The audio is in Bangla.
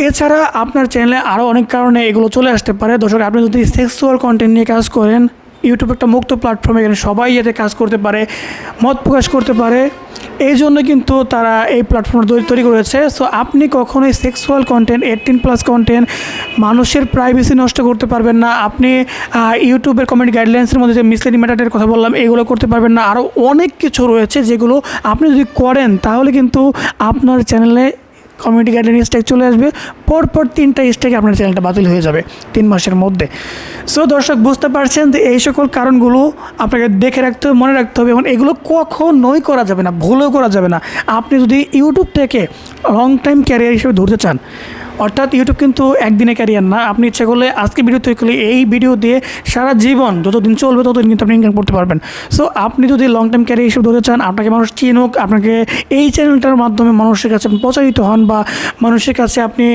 এছাড়া আপনার চ্যানেলে আরও অনেক কারণে এগুলো চলে আসতে পারে। দর্শক, আপনি যদি সেক্সুয়াল কন্টেন্ট নিয়ে কাজ করেন, ইউটিউব একটা মুক্ত প্ল্যাটফর্ম, এখানে সবাই এতে কাজ করতে পারে, মত প্রকাশ করতে পারে। এই জন্য কিন্তু তারা এই প্ল্যাটফর্ম তৈরি করেছে। সো আপনি কখনোই সেক্সুয়াল কন্টেন্ট, 18+ কন্টেন্ট, মানুষের প্রাইভেসি নষ্ট করতে পারবেন না। আপনি ইউটিউবের কমিউনিটি গাইডলাইন্সের মধ্যে যে মিসলিডিং ম্যাটারের কথা বললাম, এগুলো করতে পারবেন না। আরও অনেক কিছু রয়েছে যেগুলো আপনি যদি করেন তাহলে কিন্তু আপনার চ্যানেলে কমিউনিটি গাইডলাইন স্ট্রাইক চলে আসবে। পরপর 3টা স্ট্রাইকে আপনার চ্যানেলটা বাতিল হয়ে যাবে 3 মাসের মধ্যে। সো দর্শক, বুঝতে পারছেন যে এই সকল কারণগুলো আপনাকে দেখে রাখতে হবে, মনে রাখতে হবে, এবং এগুলো কখনোই করা যাবে না, ভুলেও করা যাবে না। আপনি যদি ইউটিউব থেকে লং টাইম ক্যারিয়ার হিসেবে ধরতে চান, অর্থাৎ ইউটিউব কিন্তু একদিনে ক্যারিয়ার না। আপনি ইচ্ছা করলে আজকে ভিডিও তৈরি করলে এই ভিডিও দিয়ে সারা জীবন যতদিন চলবে ততদিন কিন্তু আপনি ইনকাম করতে পারবেন। সো আপনি যদি লং টাইম ক্যারিয়ার হিসেবে ধরতে চান, আপনাকে মানুষ চিনুক, আপনাকে এই চ্যানেলটার মাধ্যমে মানুষের কাছে প্রচারিত হন, বা মানুষের কাছে আপনি